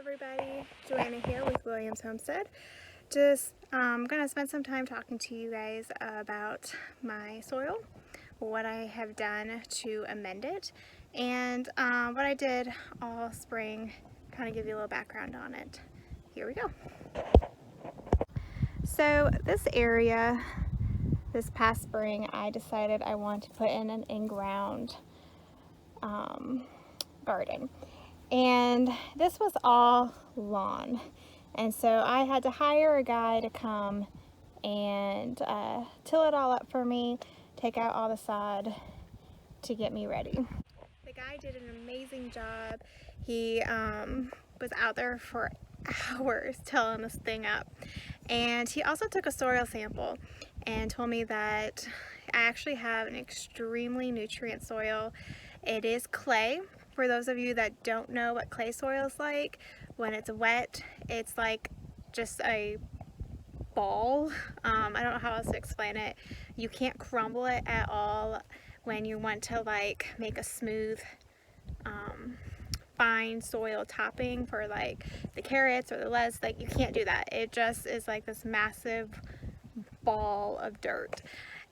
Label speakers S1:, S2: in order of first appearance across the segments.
S1: everybody, Joanna here with Williams Homestead. Just gonna spend some time talking to you guys about my soil, what I have done to amend it, and what I did all spring. Kind of give you a little background on it. Here we go. So this area, this past spring, I decided I want to put in an in-ground garden. And this was all lawn, and so I had to hire a guy to come and till it all up for me, take out all the sod to get me ready. The guy did an amazing job. He was out there for hours tilling this thing up, and he also took a soil sample and told me that I actually have an extremely nutrient soil. It is clay. For those of you that don't know what clay soil is like, when it's wet, it's like just a ball. I don't know how else to explain it. You can't crumble it at all when you want to like make a smooth, fine soil topping for like the carrots or the lettuce. Like, you can't do that. It just is like this massive ball of dirt.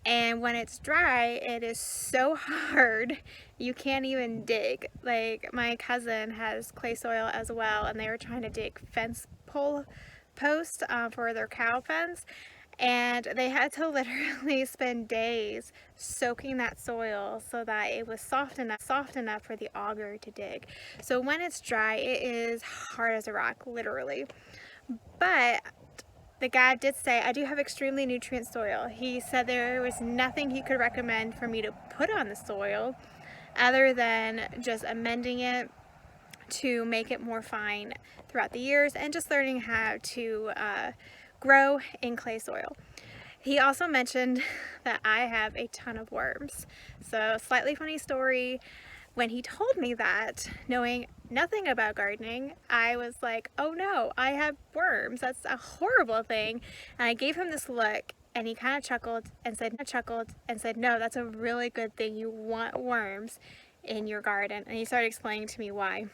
S1: And when it's dry, it is so hard, you can't even dig. Like, my cousin has clay soil as well, and they were trying to dig fence pole posts for their cow fence, and they had to literally spend days soaking that soil so that it was soft enough for the auger to dig. So when it's dry, it is hard as a rock, literally. But the guy did say I do have extremely nutrient soil. He said there was nothing he could recommend for me to put on the soil other than just amending it to make it more fine throughout the years and just learning how to grow in clay soil. He also mentioned that I have a ton of worms. So, slightly funny story. When he told me that, knowing nothing about gardening, I was like, oh no, I have worms. That's a horrible thing. And I gave him this look, and he kind of chuckled and said, no, that's a really good thing. You want worms in your garden. And he started explaining to me why.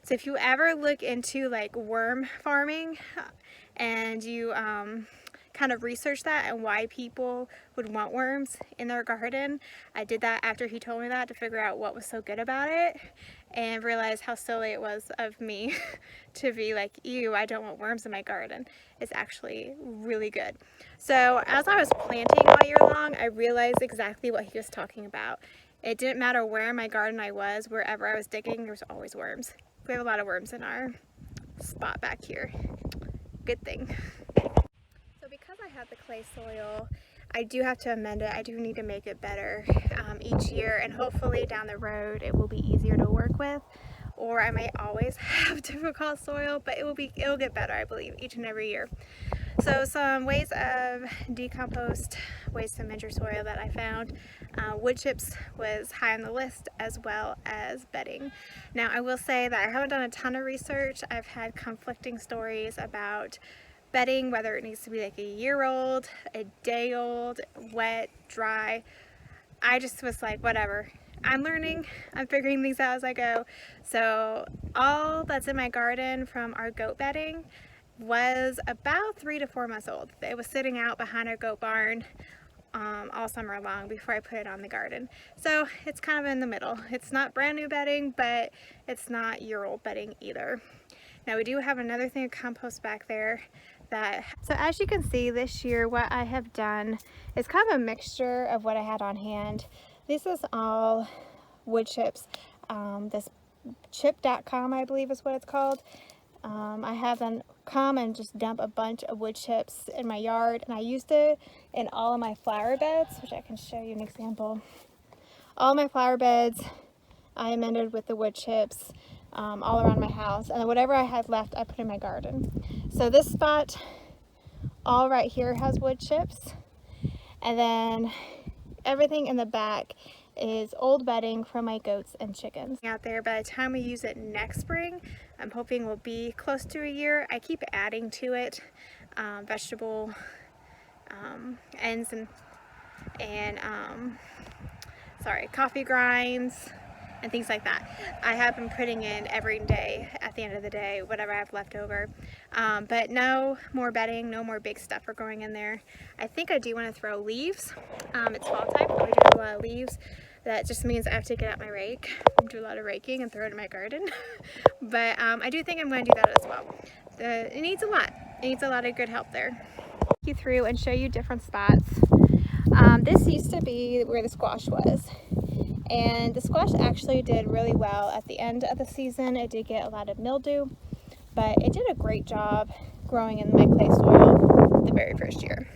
S1: So if you ever look into like worm farming and you kind of research that and why people would want worms in their garden. I did that after he told me that to figure out what was so good about it, and realize how silly it was of me to be like, ew, I don't want worms in my garden. It's actually really good. So as I was planting all year long, I realized exactly what he was talking about. It didn't matter where in my garden I was, wherever I was digging, there was always worms. We have a lot of worms in our spot back here. Good thing. So because I have the clay soil, I do have to amend it. I do need to make it better each year, and hopefully down the road it will be easier to work with, or I might always have difficult soil, but it'll get better, I believe, each and every year. So some ways of decompost, ways to amend your soil that I found. Wood chips was high on the list, as well as bedding. Now I will say that I haven't done a ton of research. I've had conflicting stories about bedding, whether it needs to be like a year old, a day old, wet, dry. I just was like, whatever. I'm learning, I'm figuring these out as I go. So all that's in my garden from our goat bedding was about 3 to 4 months old. It was sitting out behind our goat barn all summer long before I put it on the garden. So it's kind of in the middle. It's not brand new bedding, but it's not year-old bedding either. Now we do have another thing of compost back there. So as you can see, this year what I have done is kind of a mixture of what I had on hand. This is all wood chips. This chip.com, I believe is what it's called. I have them come and just dump a bunch of wood chips in my yard, and I used it in all of my flower beds, which I can show you an example. All my flower beds I amended with the wood chips all around my house, and whatever I had left I put in my garden. So this spot all right here has wood chips, and then everything in the back is old bedding from my goats and chickens. Out there, by the time we use it next spring, I'm hoping will be close to a year. I keep adding to it vegetable ends and coffee grinds and things like that. I have been putting in every day at the end of the day, whatever I have left over. But no more bedding, no more big stuff for growing in there. I think I do want to throw leaves. It's fall time, but we do have a lot of leaves. That just means I have to get out my rake, do a lot of raking and throw it in my garden. But I do think I'm going to do that as well. It needs a lot. It needs a lot of good help there. You through and show you different spots. This used to be where the squash was, and the squash actually did really well at the end of the season. It did get a lot of mildew, but it did a great job growing in my clay soil the very first year.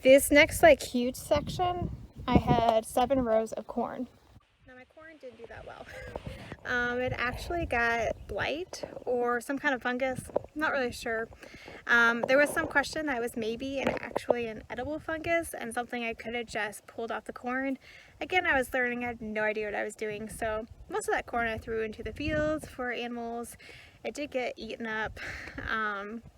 S1: This next huge section, I had 7 rows of corn. Now my corn didn't do that well. It actually got blight or some kind of fungus, not really sure. There was some question that it was maybe actually an edible fungus and something I could have just pulled off the corn. Again, I was learning, I had no idea what I was doing, so most of that corn I threw into the fields for animals. It did get eaten up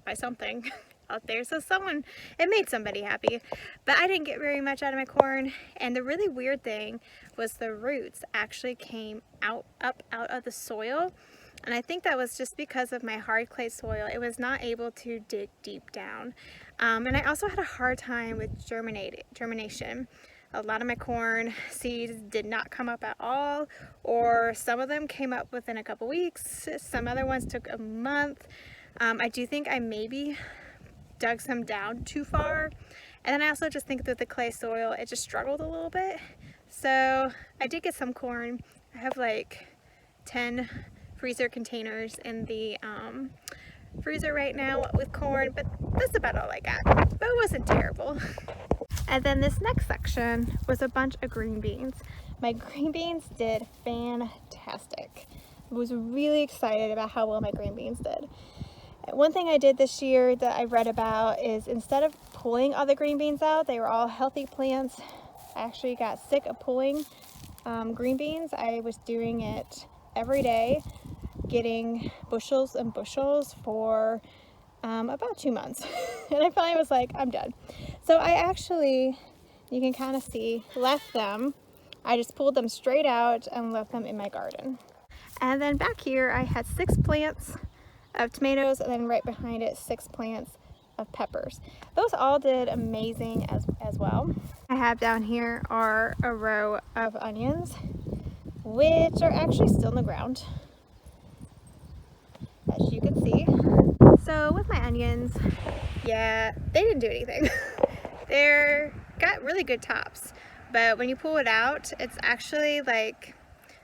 S1: by something out there, so it made somebody happy, but I didn't get very much out of my corn. And the really weird thing was the roots actually came up out of the soil, and I think that was just because of my hard clay soil. It was not able to dig deep down, and I also had a hard time with germination. A lot of my corn seeds did not come up at all, or some of them came up within a couple weeks, some other ones took a month. I do think I maybe dug some down too far, and then I also just think that the clay soil, it just struggled a little bit. So I did get some corn. I have 10 freezer containers in the freezer right now with corn, but that's about all I got, but it wasn't terrible. And then this next section was a bunch of green beans. My green beans did fantastic. I was really excited about how well my green beans did. One thing I did this year that I read about is instead of pulling all the green beans out, they were all healthy plants. I actually got sick of pulling green beans. I was doing it every day, getting bushels and bushels for about 2 months. And I finally was like, I'm done. So I actually, you can kind of see, left them. I just pulled them straight out and left them in my garden. And then back here I had 6 plants of tomatoes, and then right behind it 6 plants of peppers. Those all did amazing as well. I have down here are a row of onions, which are actually still in the ground, as you can see. So with my onions, yeah, they didn't do anything. They're got really good tops, but when you pull it out, it's actually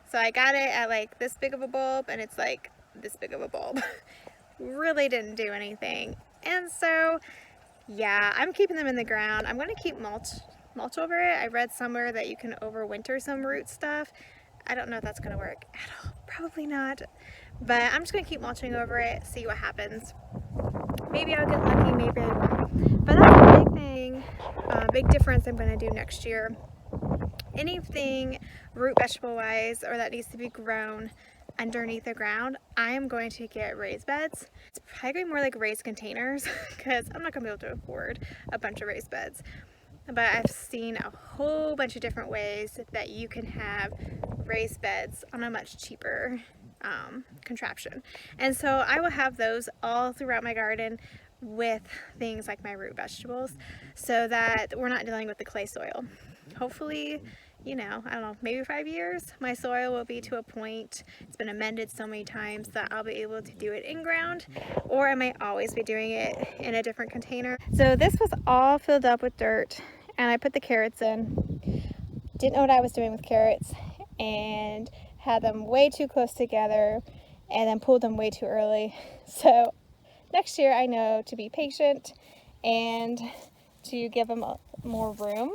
S1: so I got it at this big of a bulb, and it's this big of a bulb. Really didn't do anything. And so yeah, I'm keeping them in the ground. I'm going to keep mulch over it. I read somewhere that you can overwinter some root stuff. I don't know if that's going to work at all. Probably not. But I'm just going to keep mulching over it, see what happens. Maybe I'll get lucky, maybe I won't. But that's a big thing, big difference I'm going to do next year. Anything root vegetable wise or that needs to be grown underneath the ground, I am going to get raised beds. It's probably going to be more like raised containers because I'm not going to be able to afford a bunch of raised beds. But I've seen a whole bunch of different ways that you can have raised beds on a much cheaper contraption. And so I will have those all throughout my garden with things like my root vegetables so that we're not dealing with the clay soil. Hopefully, I don't know, maybe 5 years, my soil will be to a point, it's been amended so many times that I'll be able to do it in ground, or I might always be doing it in a different container. So this was all filled up with dirt, and I put the carrots in. Didn't know what I was doing with carrots, and had them way too close together, and then pulled them way too early. So next year I know to be patient and to give them more room.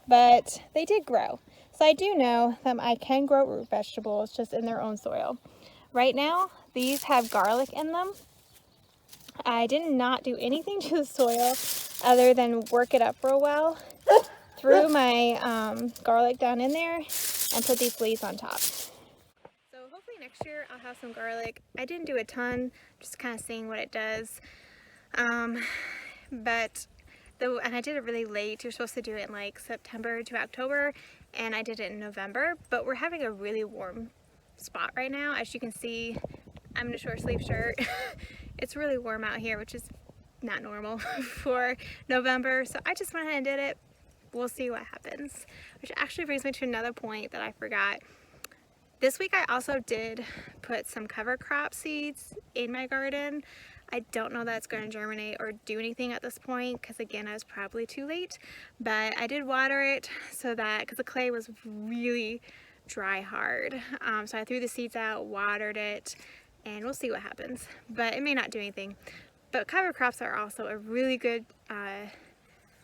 S1: But they did grow. So I do know that I can grow root vegetables just in their own soil. Right now, these have garlic in them. I did not do anything to the soil other than work it up for a while. Threw my garlic down in there and put these leaves on top. So hopefully next year I'll have some garlic. I didn't do a ton, just kind of seeing what it does. And I did it really late. You're supposed to do it in September to October, and I did it in November, but we're having a really warm spot right now. As you can see, I'm in a short sleeve shirt. It's really warm out here, which is not normal for November, so I just went ahead and did it. We'll see what happens. Which actually brings me to another point that I forgot. This week I also did put some cover crop seeds in my garden. I don't know that it's going to germinate or do anything at this point because again I was probably too late, but I did water it so that, because the clay was really dry hard, so I threw the seeds out, watered it, and we'll see what happens, but it may not do anything. But cover crops are also a really good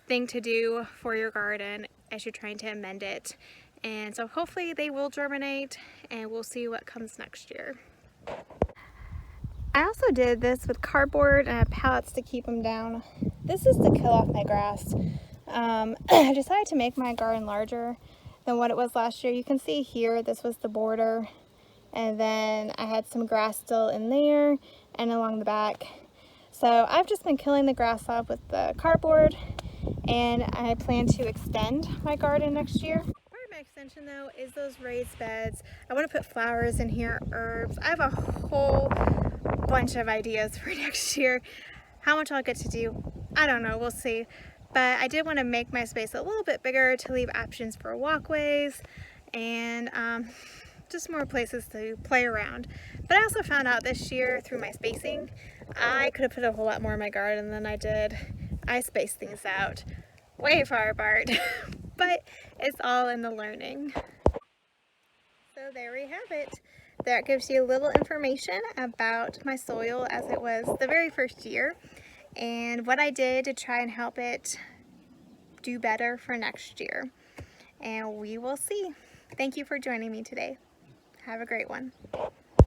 S1: thing to do for your garden as you're trying to amend it. And so hopefully they will germinate and we'll see what comes next year. I also did this with cardboard and pallets to keep them down. This is to kill off my grass. I decided to make my garden larger than what it was last year. You can see here, this was the border, and then I had some grass still in there and along the back. So I've just been killing the grass off with the cardboard, and I plan to extend my garden next year. Part of my extension though is those raised beds. I want to put flowers in here, herbs. I have a whole bunch of ideas for next year. How much I'll get to do, I don't know, we'll see. But I did want to make my space a little bit bigger to leave options for walkways and just more places to play around. But I also found out this year through my spacing, I could have put a whole lot more in my garden than I did. I spaced things out way far apart, but it's all in the learning. So there we have it. That gives you a little information about my soil as it was the very first year and what I did to try and help it do better for next year. And we will see. Thank you for joining me today. Have a great one.